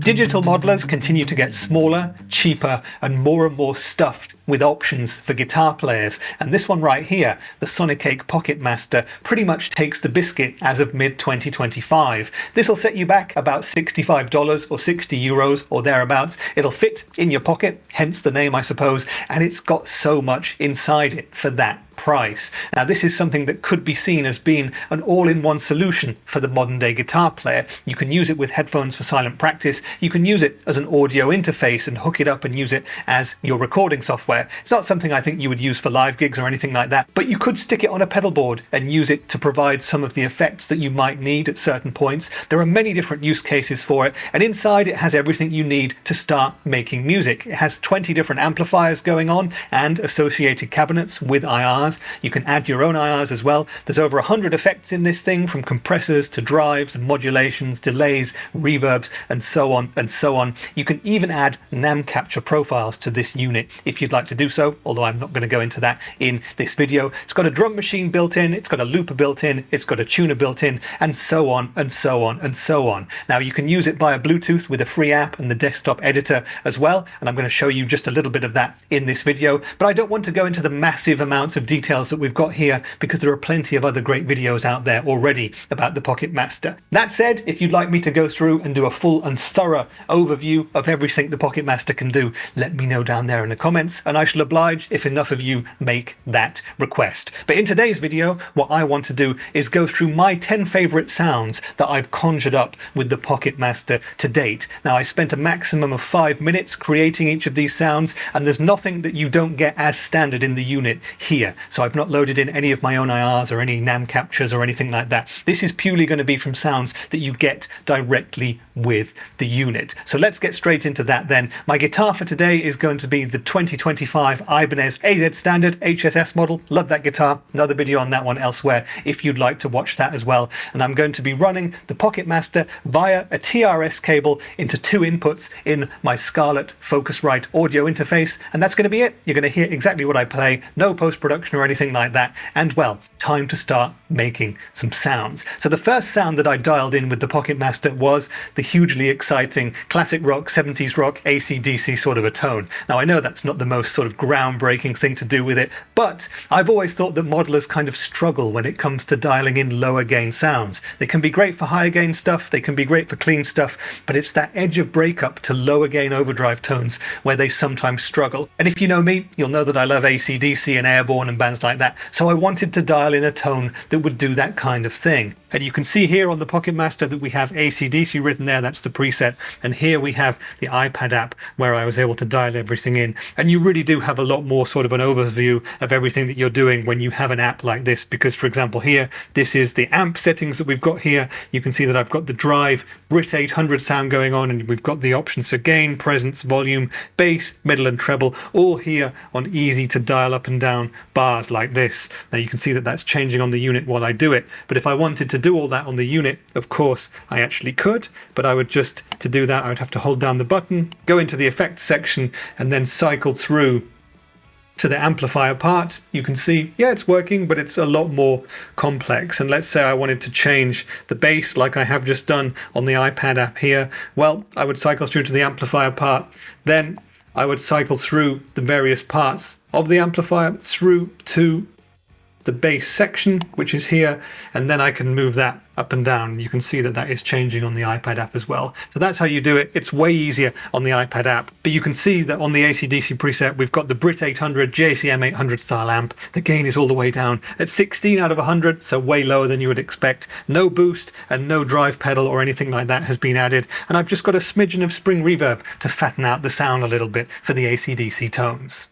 Digital modelers continue to get smaller, cheaper, and more stuffed with options for guitar players, and this one right here, the Sonicake Pocket Master, pretty much takes the biscuit as of mid-2025. This will set you back about $65 or 60 euros or thereabouts. It'll fit in your pocket, hence the name I suppose, and it's got so much inside it for that price. Now this is something that could be seen as being an all-in-one solution for the modern day guitar player. You can use it with headphones for silent practice, you can use it as an audio interface and hook it up and use it as your recording software. It's not something I think you would use for live gigs or anything like that, but you could stick it on a pedal board and use it to provide some of the effects that you might need at certain points. There are many different use cases for it, and inside it has everything you need to start making music. It has 20 different amplifiers going on and associated cabinets with IRs. You can add your own IRs as well. There's over 100 effects in this thing, from compressors to drives and modulations, delays, reverbs, and so on and so on. You can even add NAM capture profiles to this unit if you'd like to do so, although I'm not going to go into that in this video. It's got a drum machine built in, it's got a looper built in, it's got a tuner built in, and so on and so on and so on. Now you can use it via Bluetooth with a free app and the desktop editor as well, and I'm going to show you just a little bit of that in this video, but I don't want to go into the massive amounts of details that we've got here because there are plenty of other great videos out there already about the Pocket Master. That said, if you'd like me to go through and do a full and thorough overview of everything the Pocket Master can do, let me know down there in the comments, and I shall oblige if enough of you make that request. But in today's video, what I want to do is go through my 10 favorite sounds that I've conjured up with the Pocket Master to date. Now I spent a maximum of 5 minutes creating each of these sounds, and there's nothing that you don't get as standard in the unit here. So I've not loaded in any of my own IRs or any NAM captures or anything like that. This is purely going to be from sounds that you get directly with the unit. So let's get straight into that then. My guitar for today is going to be the 2025 Ibanez AZ Standard HSS model. Love that guitar. Another video on that one elsewhere if you'd like to watch that as well. And I'm going to be running the Pocket Master via a TRS cable into 2 inputs in my Scarlett Focusrite audio interface, and that's going to be it. You're going to hear exactly what I play, no post-production or anything like that, and well, time to start making some sounds. So the first sound that I dialed in with the Pocket Master was the hugely exciting classic rock, 70s rock, AC/DC sort of a tone. Now I know that's not the most sort of groundbreaking thing to do with it, but I've always thought that modelers kind of struggle when it comes to dialing in lower gain sounds. They can be great for higher gain stuff, they can be great for clean stuff, but it's that edge of breakup to lower gain overdrive tones where they sometimes struggle. And if you know me, you'll know that I love AC/DC and Airbourne and bands like that, so I wanted to dial in a tone that would do that kind of thing. And you can see here on the Pocket Master that we have AC/DC written there, that's the preset, and here we have the iPad app where I was able to dial everything in. And you really do have a lot more sort of an overview of everything that you're doing when you have an app like this, because for example here, this is the amp settings that we've got here. You can see that I've got the drive Brit 800 sound going on, and we've got the options for gain, presence, volume, bass, middle and treble, all here on easy to dial up and down bars like this. Now you can see that that's changing on the unit while I do it, but if I wanted to do all that on the unit, of course I actually could, but I would just, to do that, I would have to hold down the button, go into the effects section, and then cycle through to the amplifier part. You can see, yeah, it's working, but it's a lot more complex. And let's say I wanted to change the bass like I have just done on the iPad app here. Well, I would cycle through to the amplifier part, then I would cycle through the various parts of the amplifier through to the bass section, which is here, and then I can move that up and down. You can see that that is changing on the iPad app as well. So that's how you do it. It's way easier on the iPad app, but you can see that on the AC/DC preset we've got the Brit 800 JCM 800 style amp. The gain is all the way down at 16 out of 100, so way lower than you would expect. No boost and no drive pedal or anything like that has been added, and I've just got a smidgen of spring reverb to fatten out the sound a little bit for the AC/DC tones.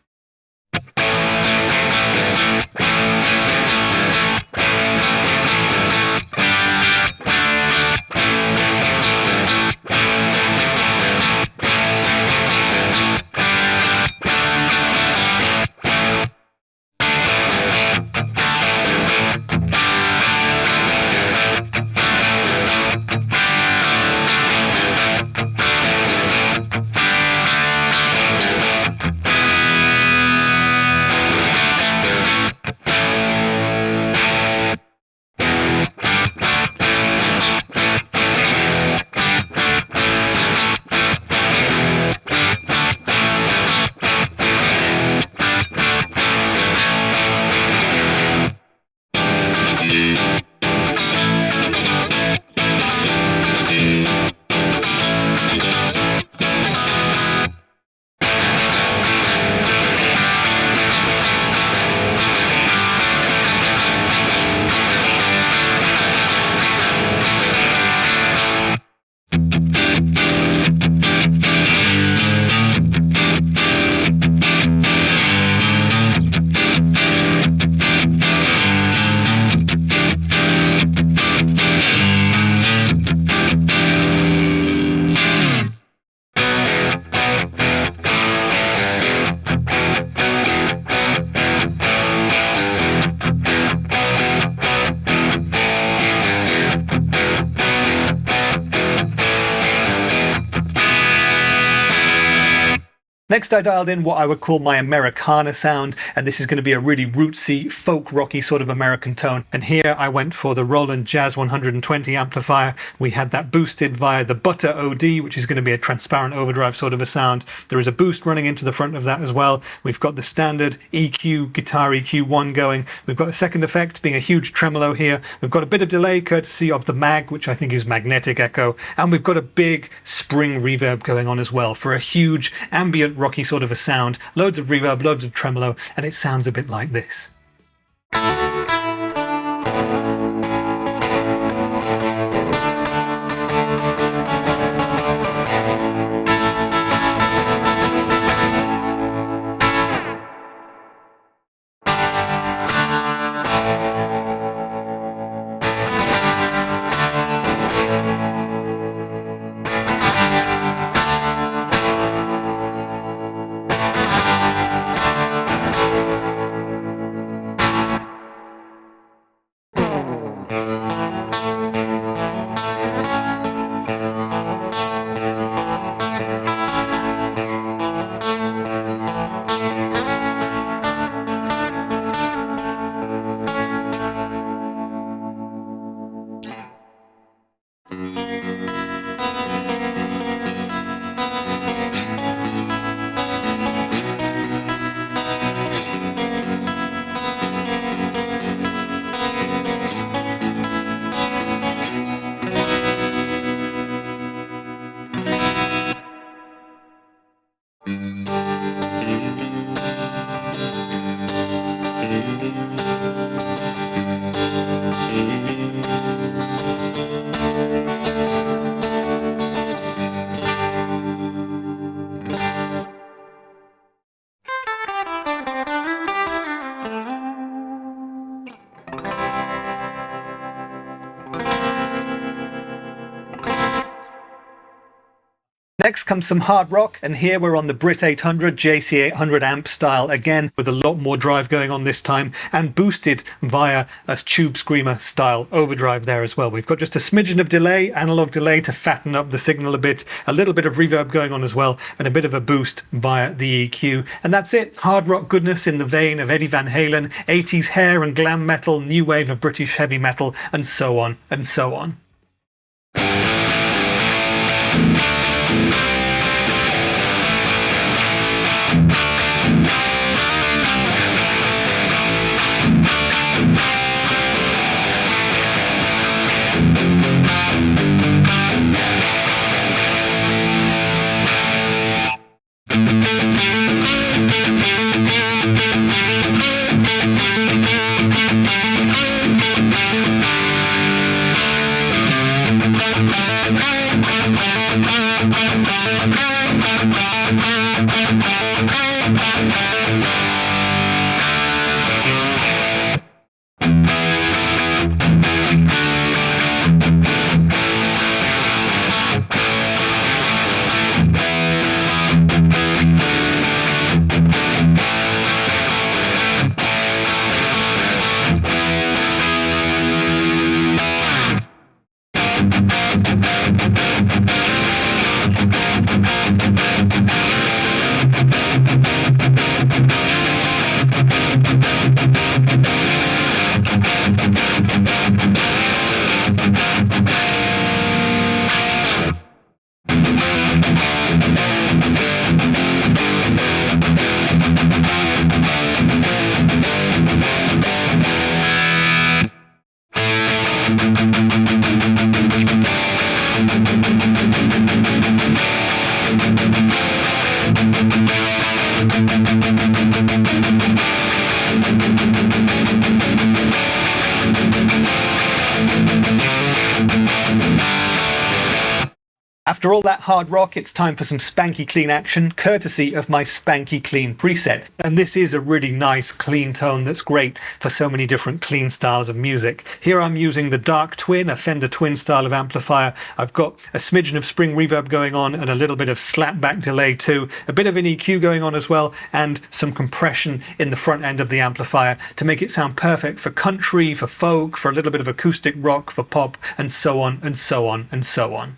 Next, I dialed in what I would call my Americana sound, and this is going to be a really rootsy, folk rocky sort of American tone. And here I went for the Roland Jazz 120 amplifier. We had that boosted via the Butter OD, which is going to be a transparent overdrive sort of a sound. There is a boost running into the front of that as well. We've got the standard EQ, guitar EQ1 going. We've got a second effect being a huge tremolo here. We've got a bit of delay courtesy of the mag, which I think is magnetic echo. And we've got a big spring reverb going on as well for a huge ambient rocky sort of a sound, loads of reverb, loads of tremolo, and it sounds a bit like this. Next comes some hard rock, and here we're on the Brit 800 JC 800 amp style again, with a lot more drive going on this time, and boosted via a tube screamer style overdrive there as well. We've got just a smidgen of delay, analog delay to fatten up the signal a little bit of reverb going on as well, and a bit of a boost via the EQ. And that's it. Hard rock goodness in the vein of Eddie Van Halen, 80s hair and glam metal, new wave of British heavy metal, and so on and so on. After all that hard rock, it's time for some spanky clean action, courtesy of my Spanky Clean preset. And this is a really nice clean tone that's great for so many different clean styles of music. Here I'm using the Dark Twin, a Fender Twin style of amplifier. I've got a smidgen of spring reverb going on and a little bit of slapback delay too, a bit of an EQ going on as well, and some compression in the front end of the amplifier to make it sound perfect for country, for folk, for a little bit of acoustic rock, for pop, and so on and so on and so on.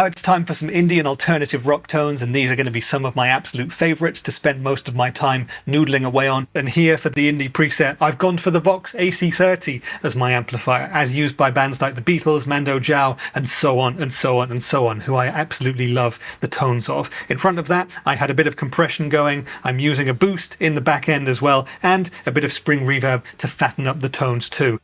Now it's time for some indie and alternative rock tones, and these are going to be some of my absolute favourites to spend most of my time noodling away on. And here for the indie preset, I've gone for the Vox AC30 as my amplifier, as used by bands like the Beatles, Mando Diao, and so on and so on and so on, who I absolutely love the tones of. In front of that, I had a bit of compression going. I'm using a boost in the back end as well, and a bit of spring reverb to fatten up the tones too.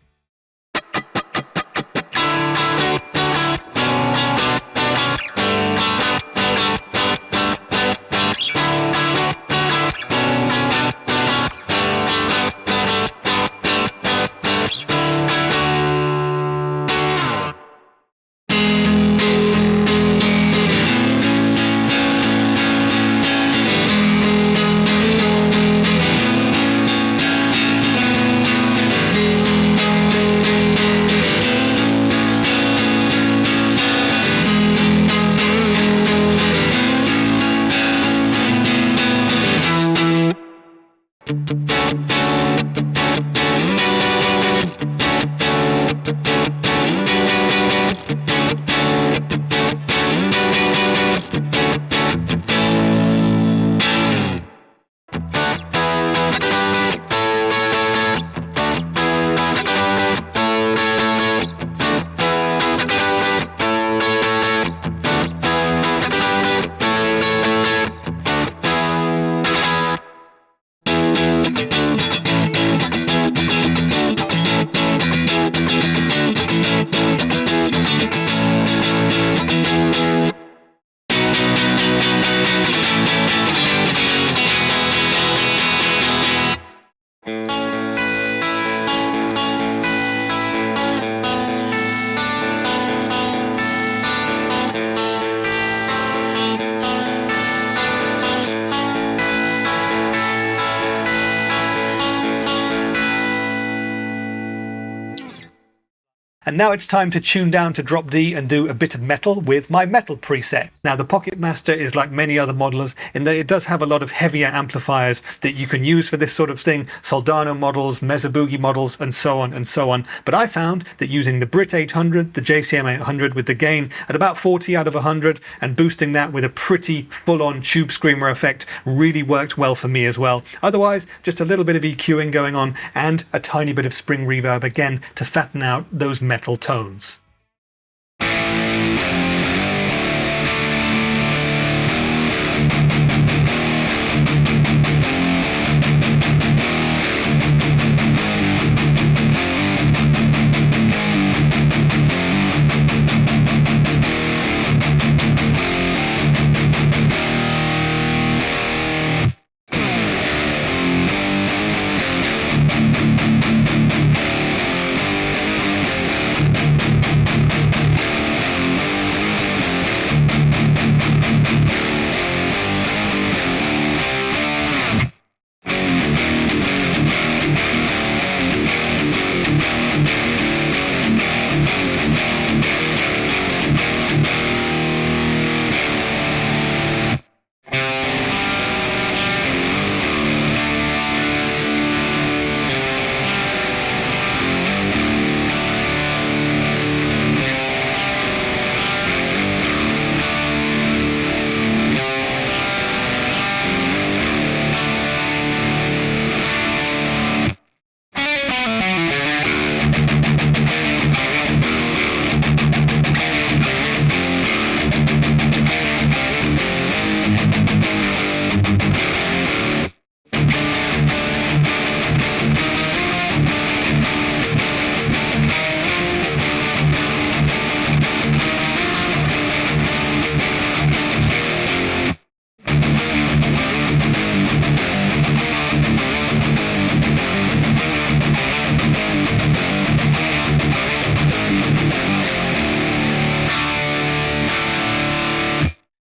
And now it's time to tune down to drop D and do a bit of metal with my metal preset. Now the Pocket Master is like many other modelers in that it does have a lot of heavier amplifiers that you can use for this sort of thing, Soldano models, MESA Boogie models, and so on and so on. But I found that using the Brit 800, the JCM 800 with the gain at about 40 out of 100 and boosting that with a pretty full-on tube screamer effect really worked well for me as well. Otherwise, just a little bit of EQing going on and a tiny bit of spring reverb again to fatten out those metal tones.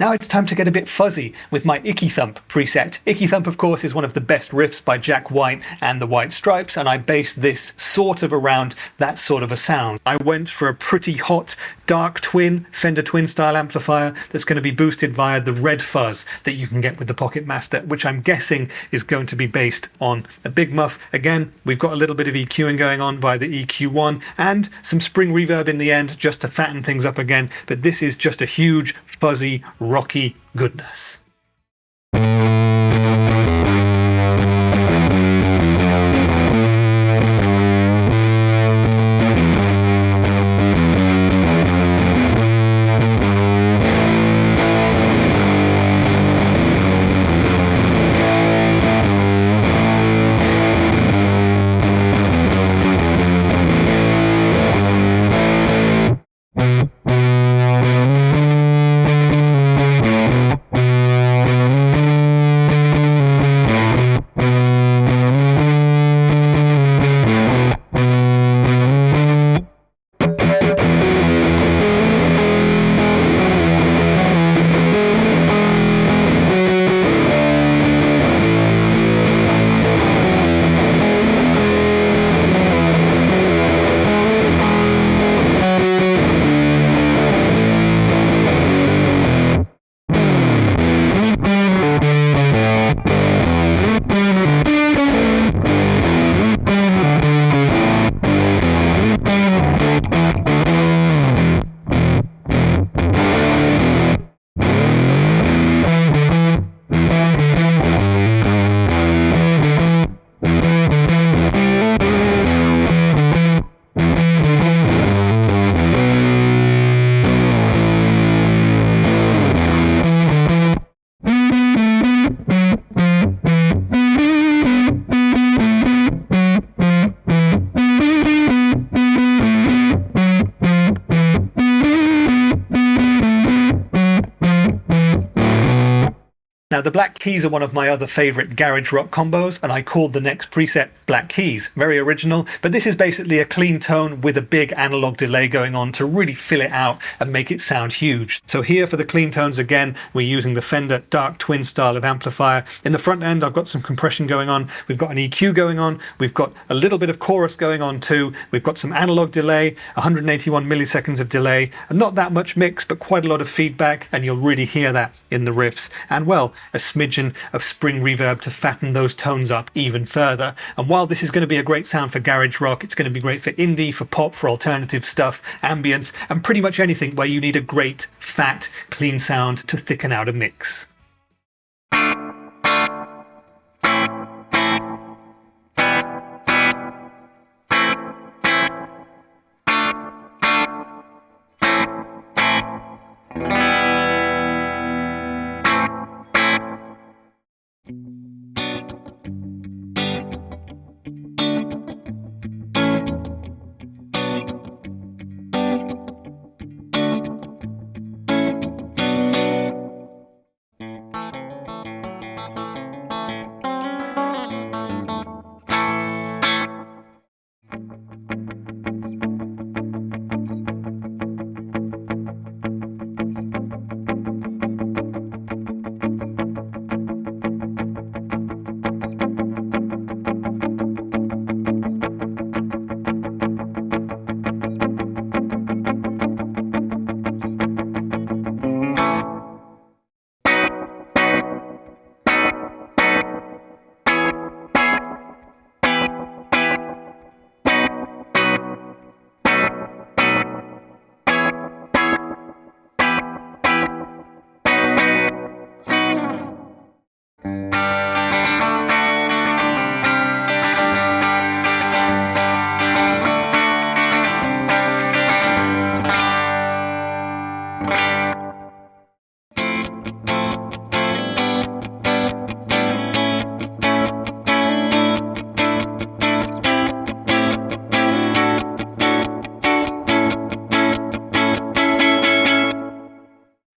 Now it's time to get a bit fuzzy with my Icky Thump preset. Icky Thump, of course, is one of the best riffs by Jack White and the White Stripes, and I based this sort of around that sort of a sound. I went for a pretty hot, dark twin, Fender twin style amplifier that's going to be boosted via the red fuzz that you can get with the Pocket Master, which I'm guessing is going to be based on a big muff. Again, we've got a little bit of EQing going on by the EQ1 and some spring reverb in the end just to fatten things up again, but this is just a huge, fuzzy, rocky goodness. Now, the Black Keys are one of my other favourite garage rock combos, and I called the next preset Black Keys. Very original, but this is basically a clean tone with a big analog delay going on to really fill it out and make it sound huge. So here for the clean tones again, we're using the Fender Dark Twin style of amplifier. In the front end, I've got some compression going on, we've got an EQ going on, we've got a little bit of chorus going on too, we've got some analog delay, 181 milliseconds of delay, and not that much mix, but quite a lot of feedback, and you'll really hear that in the riffs. And well, a smidgen of spring reverb to fatten those tones up even further. And while this is going to be a great sound for garage rock, it's going to be great for indie, for pop, for alternative stuff, ambience, and pretty much anything where you need a great, fat, clean sound to thicken out a mix.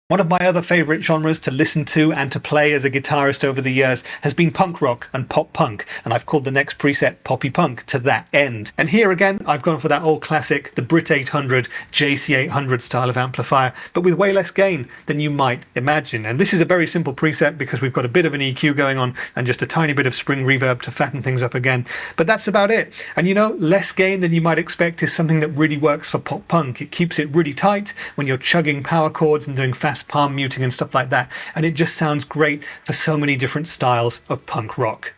One of my other favourite genres to listen to and to play as a guitarist over the years has been punk rock and pop punk, and I've called the next preset Poppy Punk to that end. And here again, I've gone for that old classic, the Brit 800 JC 800 style of amplifier, but with way less gain than you might imagine. And this is a very simple preset because we've got a bit of an EQ going on and just a tiny bit of spring reverb to fatten things up again. But that's about it. And you know, less gain than you might expect is something that really works for pop punk. It keeps it really tight when you're chugging power chords and doing fast palm muting and stuff like that, and it just sounds great for so many different styles of punk rock.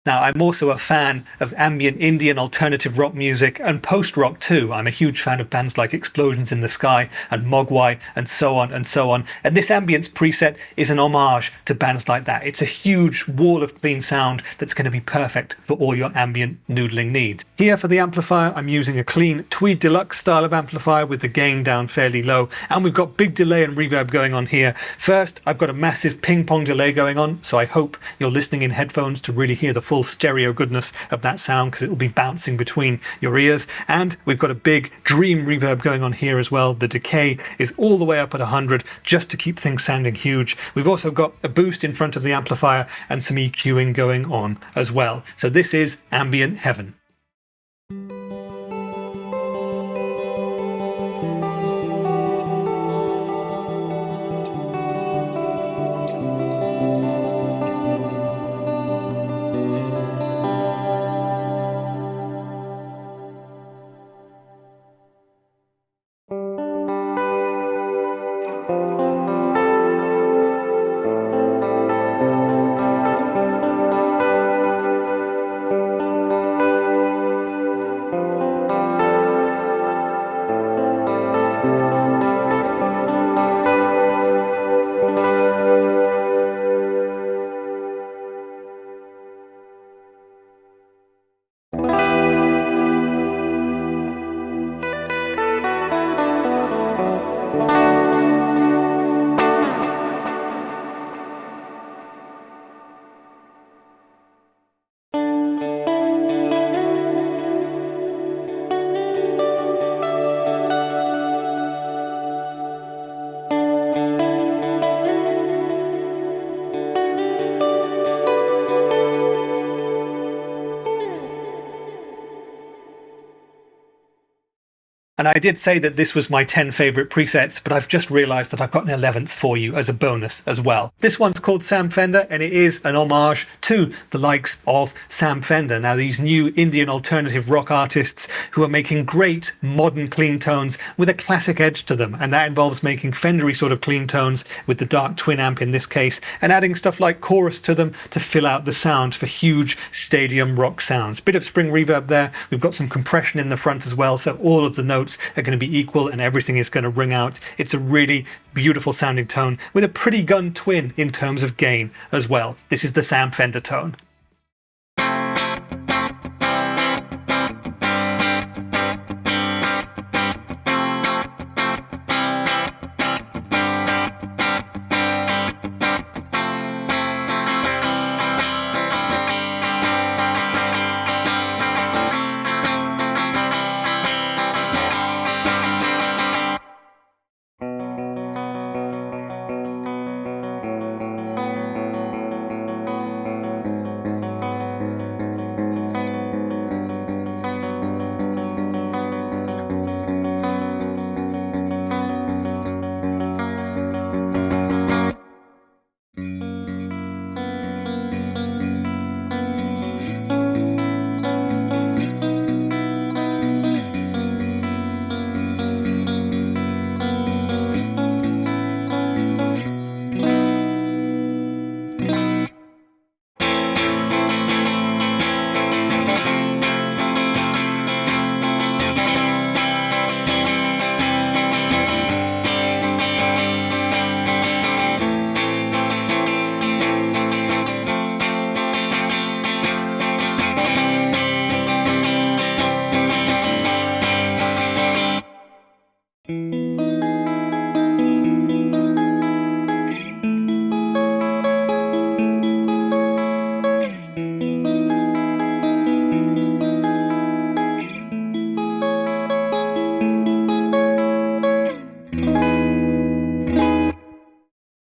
Now, I'm also a fan of ambient indie and alternative rock music and post-rock too. I'm a huge fan of bands like Explosions in the Sky and Mogwai and so on and so on. And this ambience preset is an homage to bands like that. It's a huge wall of clean sound that's going to be perfect for all your ambient noodling needs. Here for the amplifier, I'm using a clean Tweed Deluxe style of amplifier with the gain down fairly low. And we've got big delay and reverb going on here. First, I've got a massive ping pong delay going on, so I hope you're listening in headphones to really hear the full stereo goodness of that sound, because it will be bouncing between your ears. And we've got a big dream reverb going on here as well. The decay is all the way up at 100 just to keep things sounding huge. We've also got a boost in front of the amplifier and some EQing going on as well. So this is ambient heaven. And I did say that this was my 10 favourite presets, but I've just realised that I've got an 11th for you as a bonus as well. This one's called Sam Fender, and it is an homage to the likes of Sam Fender. Now, these new Indian alternative rock artists who are making great modern clean tones with a classic edge to them, and that involves making Fendery sort of clean tones with the dark twin amp in this case, and adding stuff like chorus to them to fill out the sound for huge stadium rock sounds. Bit of spring reverb there. We've got some compression in the front as well, so all of the notes are going to be equal and everything is going to ring out. It's a really beautiful sounding tone with a pretty gun twin in terms of gain as well. This is the Sam Fender tone.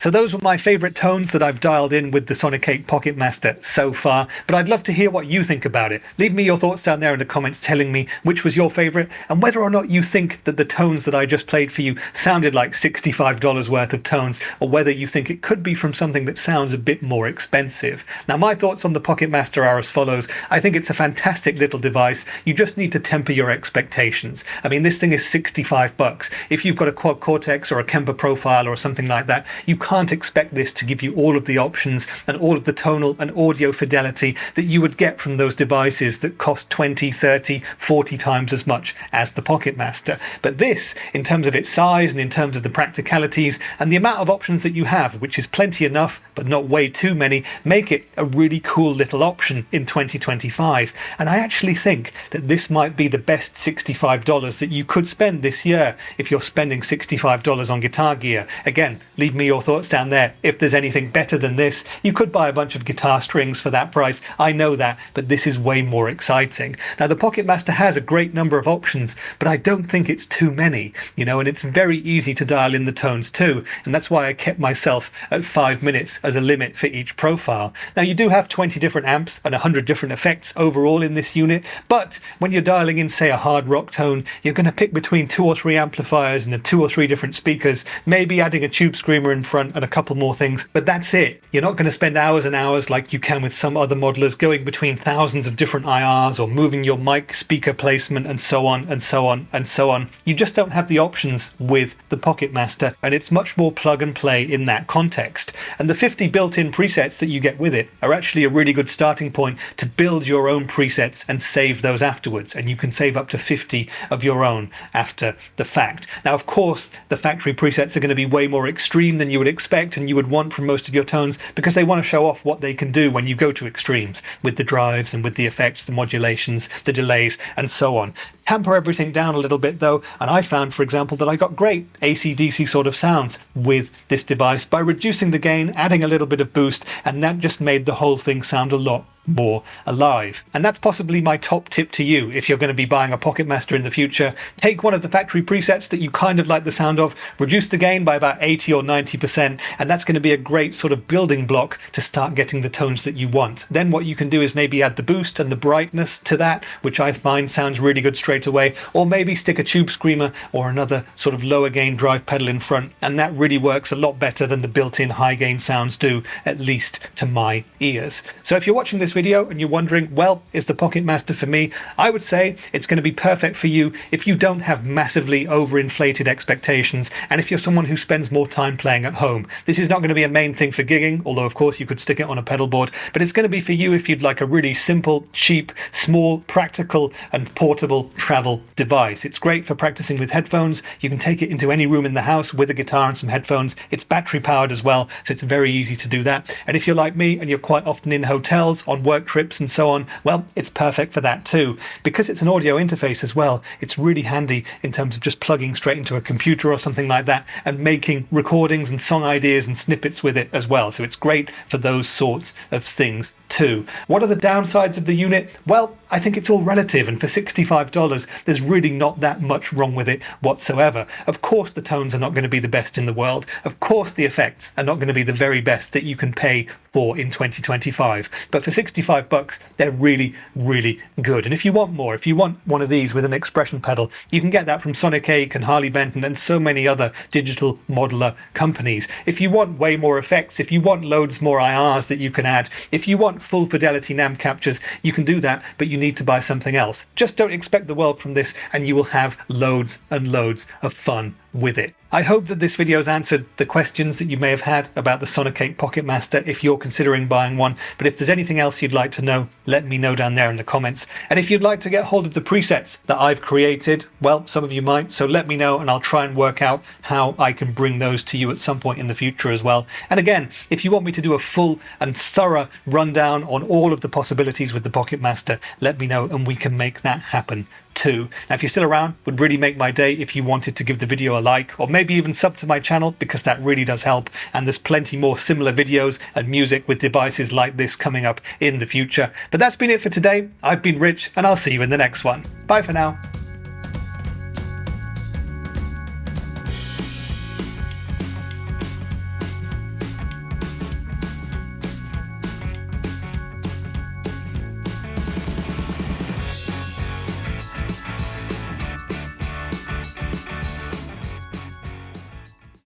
So those were my favourite tones that I've dialed in with the Sonicake Pocket Master so far, but I'd love to hear what you think about it. Leave me your thoughts down there in the comments telling me which was your favourite and whether or not you think that the tones that I just played for you sounded like $65 worth of tones, or whether you think it could be from something that sounds a bit more expensive. Now my thoughts on the Pocket Master are as follows. I think it's a fantastic little device. You just need to temper your expectations. I mean, this thing is $65. If you've got a Quad Cortex or a Kemper Profile or something like that, you can't expect this to give you all of the options and all of the tonal and audio fidelity that you would get from those devices that cost 20, 30, 40 times as much as the Pocket Master. But this, in terms of its size and in terms of the practicalities and the amount of options that you have, which is plenty enough but not way too many, make it a really cool little option in 2025. And I actually think that this might be the best $65 that you could spend this year if you're spending $65 on guitar gear. Again, leave me your thoughts down there. If there's anything better than this, you could buy a bunch of guitar strings for that price. I know that, but this is way more exciting. Now the Pocket Master has a great number of options, but I don't think it's too many, and it's very easy to dial in the tones too, and that's why I kept myself at 5 minutes as a limit for each profile. Now you do have 20 different amps and 100 different effects overall in this unit, but when you're dialing in, say, a hard rock tone, you're going to pick between 2 or 3 amplifiers and 2 or 3 different speakers, maybe adding a tube screamer in front and a couple more things, but that's it. You're not going to spend hours and hours like you can with some other modelers going between thousands of different IRs or moving your mic speaker placement and so on and so on and so on. You just don't have the options with the Pocket Master, and it's much more plug and play in that context. And the 50 built-in presets that you get with it are actually a really good starting point to build your own presets and save those afterwards, and you can save up to 50 of your own after the fact. Now of course the factory presets are going to be way more extreme than you would expect and you would want from most of your tones, because they want to show off what they can do when you go to extremes with the drives and with the effects, the modulations, the delays and so on. Tamper everything down a little bit though, and I found, for example, that I got great AC/DC sort of sounds with this device by reducing the gain, adding a little bit of boost, and that just made the whole thing sound a lot more alive. And that's possibly my top tip to you if you're going to be buying a Pocket Master in the future. Take one of the factory presets that you kind of like the sound of, reduce the gain by about 80 or 90%, and that's going to be a great sort of building block to start getting the tones that you want. Then what you can do is maybe add the boost and the brightness to that, which I find sounds really good straight away, or maybe stick a tube screamer or another sort of lower gain drive pedal in front, and that really works a lot better than the built-in high gain sounds do, at least to my ears. So if you're watching this video and you're wondering, well, is the Pocket Master for me? I would say it's going to be perfect for you if you don't have massively overinflated expectations, and if you're someone who spends more time playing at home. This is not going to be a main thing for gigging, although of course you could stick it on a pedal board, but it's going to be for you if you'd like a really simple, cheap, small, practical and portable travel device. It's great for practicing with headphones. You can take it into any room in the house with a guitar and some headphones. It's battery powered as well, so it's very easy to do that. And if you're like me and you're quite often in hotels, on work trips and so on, well, it's perfect for that too. Because it's an audio interface as well, it's really handy in terms of just plugging straight into a computer or something like that and making recordings and song ideas and snippets with it as well. So it's great for those sorts of things too. What are the downsides of the unit? Well, I think it's all relative, and for $65 there's really not that much wrong with it whatsoever. Of course the tones are not going to be the best in the world. Of course the effects are not going to be the very best that you can pay for in 2025. But for $65 they're really, really good. And if you want more, if you want one of these with an expression pedal, you can get that from Sonicake and Harley Benton and so many other digital modeler companies. If you want way more effects, if you want loads more IRs that you can add, if you want full fidelity NAM captures, you can do that, but you need to buy something else. Just don't expect the world from this and you will have loads and loads of fun with it. I hope that this video has answered the questions that you may have had about the Sonicake Pocket Master if you're considering buying one, but if there's anything else you'd like to know, let me know down there in the comments. And if you'd like to get hold of the presets that I've created, well, some of you might, so let me know and I'll try and work out how I can bring those to you at some point in the future as well. And again, if you want me to do a full and thorough rundown on all of the possibilities with the Pocket Master, let me know and we can make that happen too. Now if you're still around, would really make my day if you wanted to give the video a like, or maybe even sub to my channel, because that really does help, and there's plenty more similar videos and music with devices like this coming up in the future. But that's been it for today. I've been Rich and I'll see you in the next one. Bye for now.